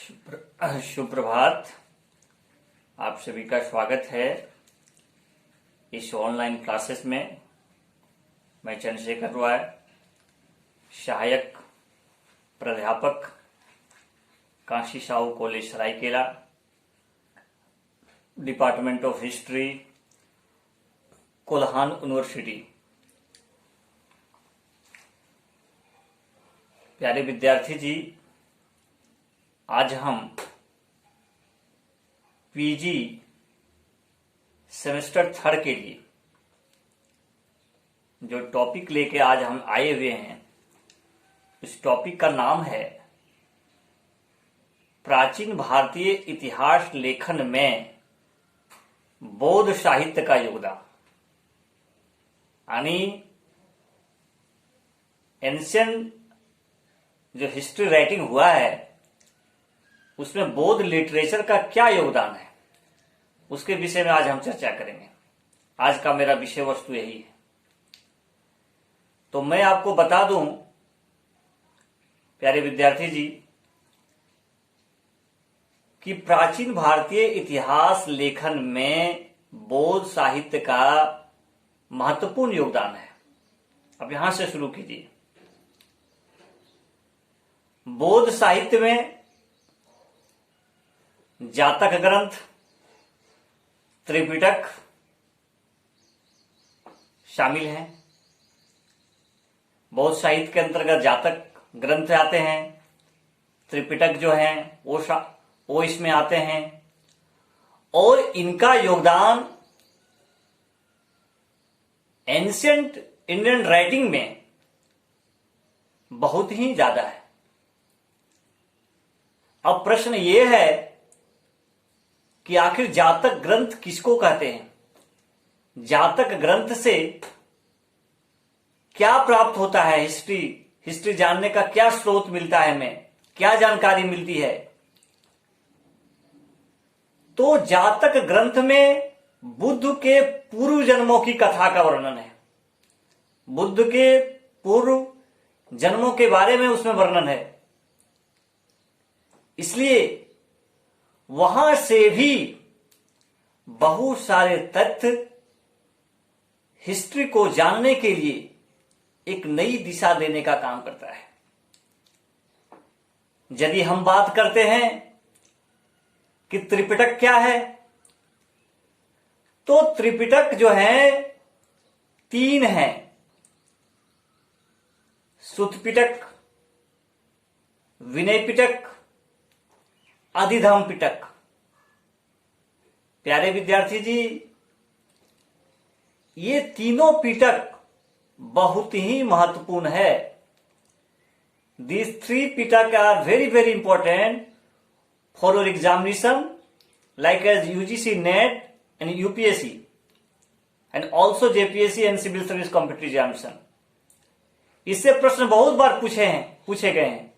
सुप्रभात। आप सभी का स्वागत है इस ऑनलाइन क्लासेस में। मैं चंद्रशेखर रॉय, सहायक प्राध्यापक, Kashi Sahu college Saraikela, department of history, Kolhan university. प्यारे विद्यार्थी जी, आज हम पीजी सेमेस्टर 3 के लिए जो टॉपिक लेके आज हम आए हुए हैं, इस टॉपिक का नाम है प्राचीन भारतीय इतिहास लेखन में बौद्ध साहित्य का योगदान। यानी एंशिएंट जो हिस्ट्री राइटिंग हुआ है उसमें बौद्ध लिटरेचर का क्या योगदान है, उसके विषय में आज हम चर्चा करेंगे। आज का मेरा विषय वस्तु यही है। तो मैं आपको बता दूं प्यारे विद्यार्थी जी कि प्राचीन भारतीय इतिहास लेखन में बौद्ध साहित्य का महत्वपूर्ण योगदान है। अब यहां से शुरू कीजिए। बौद्ध साहित्य में जातक ग्रंथ, त्रिपिटक शामिल हैं। बौद्ध साहित्य के अंतर्गत जातक ग्रंथ आते हैं, त्रिपिटक जो हैं वो इसमें आते हैं, और इनका योगदान एंशिएंट इंडियन राइटिंग में बहुत ही ज्यादा है। अब प्रश्न ये है कि आखिर जातक ग्रंथ किसको कहते हैं, जातक ग्रंथ से क्या प्राप्त होता है, हिस्ट्री जानने का क्या स्रोत मिलता है, हमें क्या जानकारी मिलती है। तो जातक ग्रंथ में बुद्ध के पूर्व जन्मों की कथा का वर्णन है। बुद्ध के पूर्व जन्मों के बारे में उसमें वर्णन है, इसलिए वहां से भी बहुत सारे तथ्य हिस्ट्री को जानने के लिए एक नई दिशा देने का काम करता है। यदि हम बात करते हैं कि त्रिपिटक क्या है, तो त्रिपिटक जो है 3 है। सुत्त पिटक, विनय पिटक, अधिधम्म पिटक। प्यारे विद्यार्थी जी, ये तीनों पिटक बहुत ही महत्वपूर्ण है। These 3 Pitaka are very very important for your examination like as UGC NET and UPSC and also JPSC and Civil Service Competitive Examination। इससे प्रश्न बहुत बार पूछे गए हैं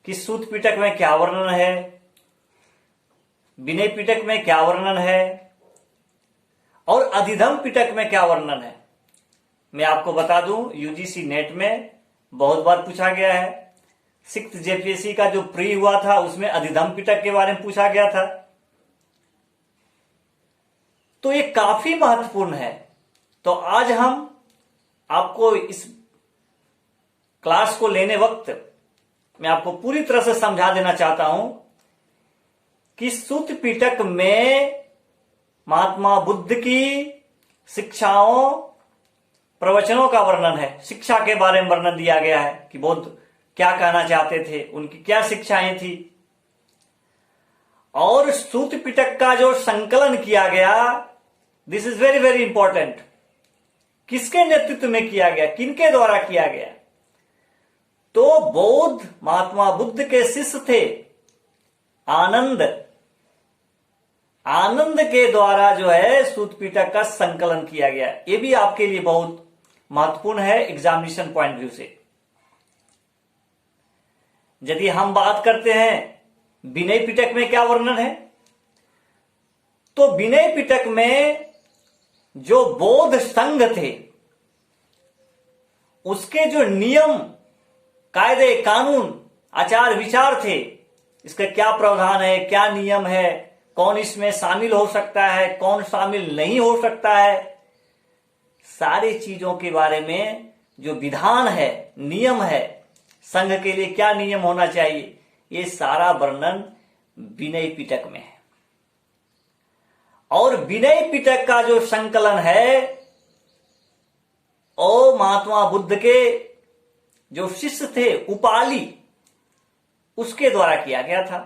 कि सुत्त पिटक में क्या वर्णन है, विनय पिटक में क्या वर्णन है, और अधिधम्म पिटक में क्या वर्णन है। मैं आपको बता दूं, यूजीसी नेट में बहुत बार पूछा गया है। 6th जेपीएससी का जो प्री हुआ था उसमें अधिधम्म पिटक के बारे में पूछा गया था। तो ये काफी महत्वपूर्ण है। तो आज हम आपको इस क्लास को लेने वक्त मैं आपको पूरी तरह से समझा देना चाहता हूं कि सुत्त पिटक में महात्मा बुद्ध की शिक्षाओं, प्रवचनों का वर्णन है। शिक्षा के बारे में वर्णन दिया गया है कि बुद्ध क्या कहना चाहते थे, उनकी क्या शिक्षाएं थी। और सुत्त पिटक का जो संकलन किया गया, this is very very important. किसके नेतृत्व में किया गया, किनके द्वारा किया गया? तो बौद्ध महात्मा बुद्ध के शिष्य थे आनंद के द्वारा जो है सुत्त पिटक का संकलन किया गया। ये भी आपके लिए बहुत महत्वपूर्ण है एग्जामिनेशन पॉइंट व्यू से। यदि हम बात करते हैं विनय पिटक में क्या वर्णन है, तो विनय पिटक में जो बौद्ध संघ थे उसके जो नियम, कायदे, कानून, आचार विचार थे इसका क्या प्रावधान है, क्या नियम है, कौन इसमें शामिल हो सकता है, कौन शामिल नहीं हो सकता है, सारी चीजों के बारे में जो विधान है, नियम है, संघ के लिए क्या नियम होना चाहिए, ये सारा वर्णन विनय पिटक में है। और विनय पिटक का जो संकलन है वो महात्मा बुद्ध के जो शिष्य थे उपाली, उसके द्वारा किया गया था।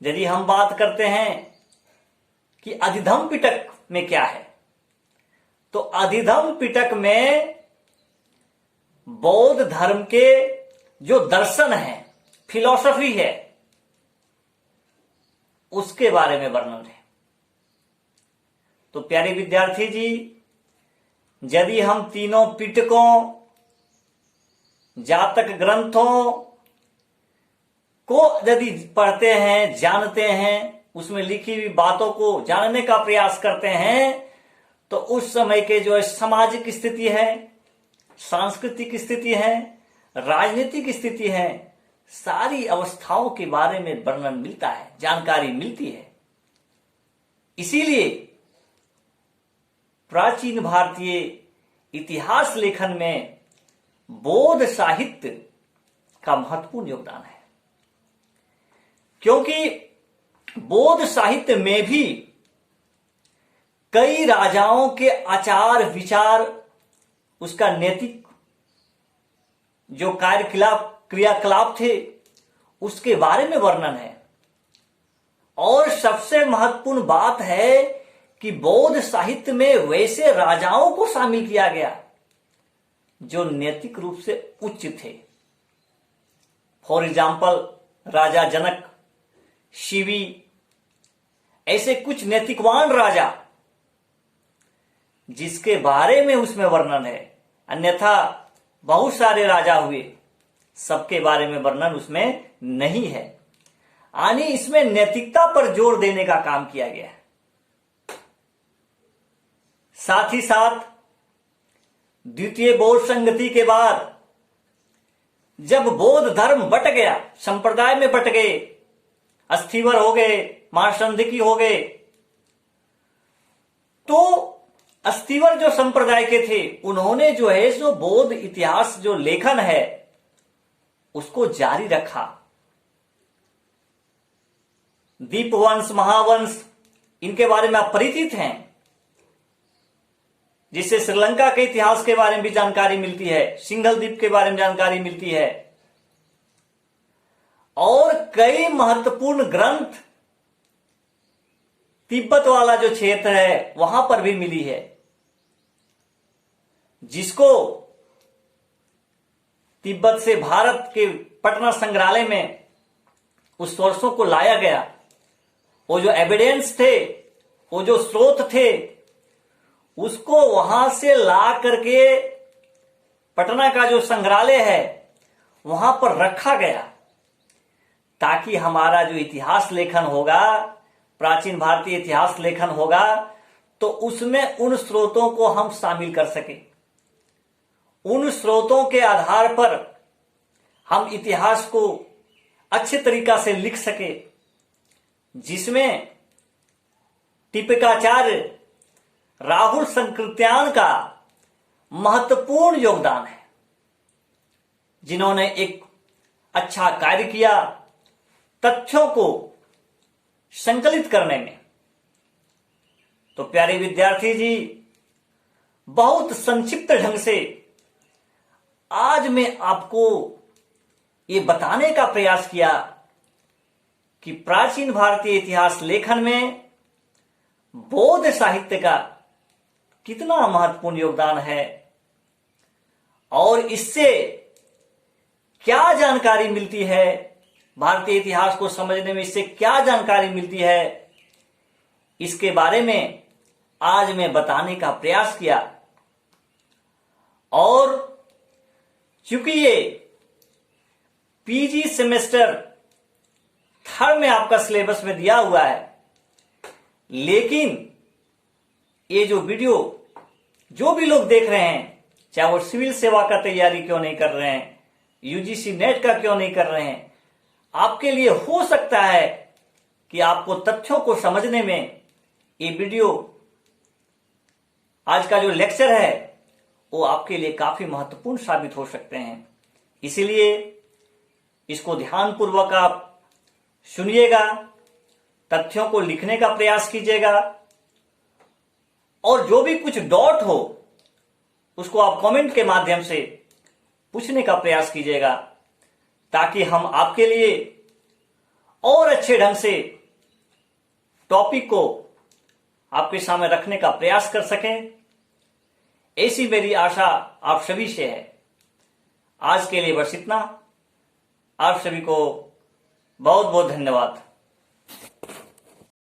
यदि हम बात करते हैं कि अधिधम पिटक में क्या है, तो अधिधम पिटक में बौद्ध धर्म के जो दर्शन है, फिलॉसफी है, उसके बारे में वर्णन है। तो प्यारे विद्यार्थी जी, यदि हम तीनों पिटकों, जातक ग्रंथों को यदि पढ़ते हैं, जानते हैं, उसमें लिखी हुई बातों को जानने का प्रयास करते हैं, तो उस समय के जो सामाजिक स्थिति है, सांस्कृतिक स्थिति है, राजनीतिक स्थिति है, सारी अवस्थाओं के बारे में वर्णन मिलता है, जानकारी मिलती है। इसीलिए प्राचीन भारतीय इतिहास लेखन में बौद्ध साहित्य का महत्वपूर्ण योगदान है, क्योंकि बौद्ध साहित्य में भी कई राजाओं के आचार विचार, उसका नैतिक जो क्रियाकलाप थे, उसके बारे में वर्णन है। और सबसे महत्वपूर्ण बात है कि बौद्ध साहित्य में वैसे राजाओं को शामिल किया गया जो नैतिक रूप से उच्च थे। फॉर एग्जाम्पल राजा जनक, शिवी, ऐसे कुछ नैतिकवान राजा जिसके बारे में उसमें वर्णन है। अन्यथा बहुत सारे राजा हुए, सबके बारे में वर्णन उसमें नहीं है। यानी इसमें नैतिकता पर जोर देने का काम किया गया है। साथ ही साथ द्वितीय बौद्ध संगति के बाद जब बौद्ध धर्म बट गया, संप्रदाय में बट गए, अस्थिवर हो गए, महासंधिकी हो गए, तो अस्थिवर जो संप्रदाय के थे उन्होंने जो है जो बौद्ध इतिहास जो लेखन है उसको जारी रखा। दीपवंश, महावंश, इनके बारे में आप परिचित हैं, जिससे श्रीलंका के इतिहास के बारे में भी जानकारी मिलती है, सिंघल द्वीप के बारे में जानकारी मिलती है, और कई महत्वपूर्ण ग्रंथ तिब्बत वाला जो क्षेत्र है वहां पर भी मिली है, जिसको तिब्बत से भारत के पटना संग्रहालय में उस सोर्सों को लाया गया। वो जो एविडेंस थे, वो जो स्रोत थे, उसको वहां से ला करके पटना का जो संग्रहालय है वहां पर रखा गया, ताकि हमारा जो इतिहास लेखन होगा, प्राचीन भारतीय इतिहास लेखन होगा, तो उसमें उन स्रोतों को हम शामिल कर सके। उन स्रोतों के आधार पर हम इतिहास को अच्छे तरीका से लिख सके, जिसमें टिपकाचार्य राहुल संकृत्यान का महत्वपूर्ण योगदान है, जिन्होंने एक अच्छा कार्य किया तथ्यों को संकलित करने में। तो प्यारे विद्यार्थी जी, बहुत संक्षिप्त ढंग से आज मैं आपको ये बताने का प्रयास किया कि प्राचीन भारतीय इतिहास लेखन में बौद्ध साहित्य का कितना महत्वपूर्ण योगदान है और इससे क्या जानकारी मिलती है, भारतीय इतिहास को समझने में इससे क्या जानकारी मिलती है, इसके बारे में आज मैं बताने का प्रयास किया। और चूंकि ये पीजी सेमेस्टर 3 में आपका सिलेबस में दिया हुआ है, लेकिन ये जो वीडियो जो भी लोग देख रहे हैं, चाहे वो सिविल सेवा का तैयारी क्यों नहीं कर रहे हैं, यूजीसी नेट का क्यों नहीं कर रहे हैं, आपके लिए हो सकता है कि आपको तथ्यों को समझने में ये वीडियो, आज का जो लेक्चर है, वो आपके लिए काफी महत्वपूर्ण साबित हो सकते हैं। इसीलिए इसको ध्यानपूर्वक आप सुनिएगा, तथ्यों को लिखने का प्रयास कीजिएगा, और जो भी कुछ डाउट हो उसको आप कमेंट के माध्यम से पूछने का प्रयास कीजिएगा, ताकि हम आपके लिए और अच्छे ढंग से टॉपिक को आपके सामने रखने का प्रयास कर सकें। ऐसी मेरी आशा आप सभी से है। आज के लिए बस इतना। आप सभी को बहुत बहुत धन्यवाद।